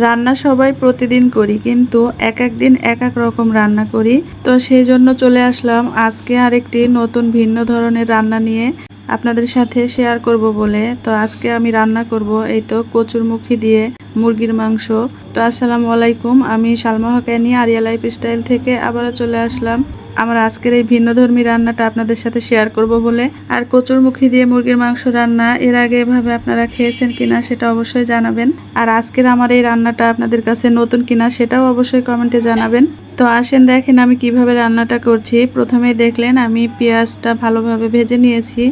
রান্না সবাই প্রতিদিন করি, কিন্তু এক এক দিন এক এক রকম রান্না করি। তো সেই জন্য চলে আসলাম আজকে আরেকটি নতুন ভিন্ন ধরনের রান্না নিয়ে আপনাদের সাথে শেয়ার করব বলে। তো আজকে আমি রান্না করব এই তো কচুরমুখী দিয়ে মুরগির মাংস। তো আসসালামু আলাইকুম, আমি সালমা হকানি আরিয়া লাইফস্টাইল থেকে আবারও চলে আসলাম আমার আজকের এই ভিন্নধর্মী রান্নাটা আপনাদের সাথে শেয়ার করব বলে। আর কচুরমুখী দিয়ে মুরগির মাংস রান্না এর আগে এভাবে আপনারা খেয়েছেন কিনা সেটা অবশ্যই জানাবেন। আর আজকের আমার এই রান্নাটা আপনাদের কাছে নতুন কিনা সেটাও অবশ্যই কমেন্টে জানাবেন। তো আসেন দেখেন আমি কিভাবে রান্নাটা করছি। প্রথমেই দেখলেন আমি পেঁয়াজটা ভালোভাবে ভেজে নিয়েছি।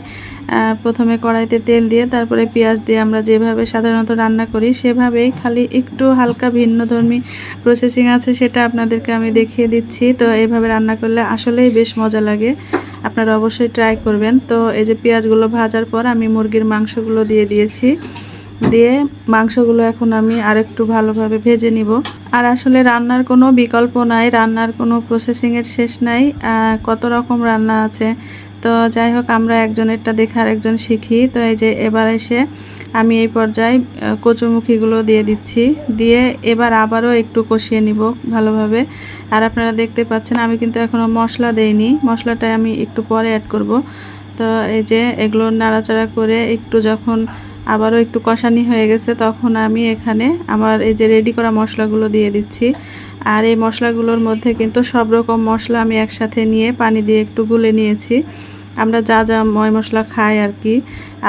প্রথমে কড়াইতে তেল দিয়ে তারপরে পেঁয়াজ দিয়ে আমরা যেভাবে সাধারণত রান্না করি সেভাবেই, খালি একটু হালকা ভিন্নধর্মী প্রসেসিং আছে, সেটা আপনাদেরকে আমি দেখিয়ে দিচ্ছি। তো এইভাবে রান্না করলে আসলেই বেশ মজা লাগে, আপনারা অবশ্যই ট্রাই করবেন। তো এই যে পেঁয়াজগুলো ভাজার পর আমি মুরগির মাংসগুলো দিয়ে দিয়েছি। দিয়ে মাংসগুলো এখন আমি আরেকটু ভালোভাবে ভেজে নিব। আর আসলে রান্নার কোনো বিকল্প নাই, রান্নার কোনো প্রসেসিংয়ের শেষ নাই, কত রকম রান্না আছে। তো যাই হোক, আমরা একজনেরটা দেখে আরেকজন শিখি। তো এই যে এবার এসে আমি এই পর্যায়ে কচুরমুখীগুলো দিয়ে দিচ্ছি। দিয়ে এবার আবারও একটু কষিয়ে নিব ভালোভাবে। আর আপনারা দেখতে পাচ্ছেন আমি কিন্তু এখনও মশলা দেইনি, মশলাটা আমি একটু পরে অ্যাড করব। তো এই যে এগুলো নাড়াচাড়া করে একটু যখন আবারও একটু কষানি হয়ে গেছে তখন আমি এখানে আমার এই যে রেডি করা মশলাগুলো দিয়ে দিচ্ছি। আর এই মশলাগুলোর মধ্যে কিন্তু সব রকম মশলা আমি একসাথে নিয়ে পানি দিয়ে একটু গুলে নিয়েছি। আমরা যা যা ময় মশলা খাই আর কি,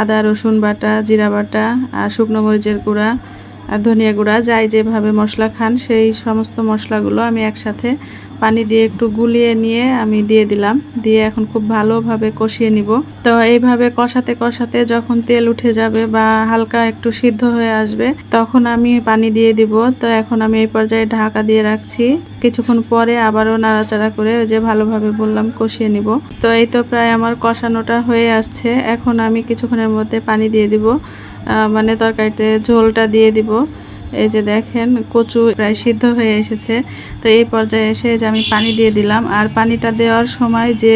আদা রসুন বাটা, জিরা বাটা, আর শুকনো মরিচের গুঁড়া, আর ধনিয়া গুঁড়া, যাই যেভাবে মশলা খান সেই সমস্ত মশলাগুলো আমি একসাথে পানি দিয়ে একটু গুলিয়ে নিয়ে আমি দিয়ে দিলাম। দিয়ে এখন খুব ভালোভাবে কষিয়ে নিব। তো এইভাবে কষাতে কষাতে যখন তেল উঠে যাবে বা হালকা একটু সিদ্ধ হয়ে আসবে তখন আমি পানি দিয়ে দিব। তো এখন আমি এই পর্যায়ে ঢাকা দিয়ে রাখছি। কিছুক্ষণ পরে আবারও নাড়াচাড়া করে যে ভালোভাবে বললাম কষিয়ে নিব। তো এই তো প্রায় আমার কষানোটা হয়ে আসছে। এখন আমি কিছুক্ষণের মধ্যে পানি দিয়ে দিব, মানে তরকারিতে ঝোলটা দিয়ে দিব। এই যে দেখেন কচু প্রায় সিদ্ধ হয়ে এসেছে। তো এই পর্যায়ে এসে যে আমি পানি দিয়ে দিলাম। আর পানিটা দেওয়ার সময় যে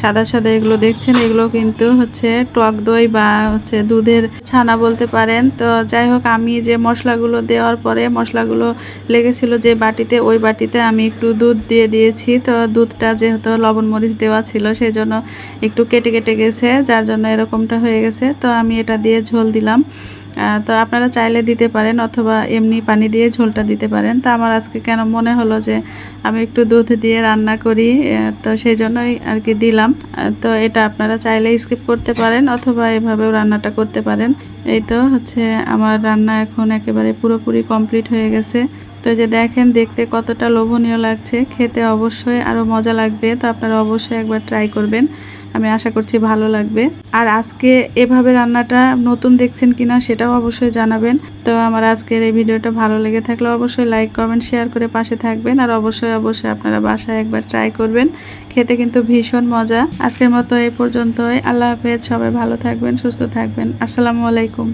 সাদা সাদা এগুলো দেখছেন এগুলো কিন্তু হচ্ছে টক দই বা হচ্ছে দুধের ছানা বলতে পারেন। তো যাই হোক, আমি যে মশলাগুলো দেওয়ার পরে মশলাগুলো লেগেছিল যে বাটিতে, ওই বাটিতে আমি একটু দুধ দিয়ে দিয়েছি। তো দুধটা যেহেতু লবণ মরিচ দেওয়া ছিল সেই জন্য একটু কেটে কেটে গেছে, যার জন্য এরকমটা হয়ে গেছে। তো আমি এটা দিয়ে ঝোল দিলাম। তো আপনারা চাইলে দিতে পারেন অথবা এমনি পানি দিয়ে ঝোলটা দিতে পারেন। তো আমার আজকে কেন মনে হলো যে আমি একটু দুধ দিয়ে রান্না করি, তো সেই জন্যই আর কি দিলাম। তো এটা আপনারা চাইলে স্কিপ করতে পারেন অথবা এভাবেও রান্নাটা করতে পারেন। এই তো হচ্ছে আমার রান্না এখন একেবারে পুরোপুরি কমপ্লিট হয়ে গেছে। তো যে দেখেন দেখতে কতটা লোভনীয় লাগছে, খেতে অবশ্যই আরও মজা লাগবে। তো আপনারা অবশ্যই একবার ট্রাই করবেন, আমি আশা করছি ভালো লাগবে। আর আজকে এভাবে রান্নাটা নতুন দেখছেন কিনা সেটাও অবশ্যই জানাবেন। তো আমার আজকের এই ভিডিওটা ভালো লেগে থাকলে অবশ্যই লাইক কমেন্ট শেয়ার করে পাশে থাকবেন। আর অবশ্যই অবশ্যই আপনারা বাসায় একবার ট্রাই করবেন, খেতে কিন্তু ভীষণ মজা। আজকের মতো এই পর্যন্তই, আল্লাহ হাফেজ, সবাই ভালো থাকবেন, সুস্থ থাকবেন, আসসালামু আলাইকুম।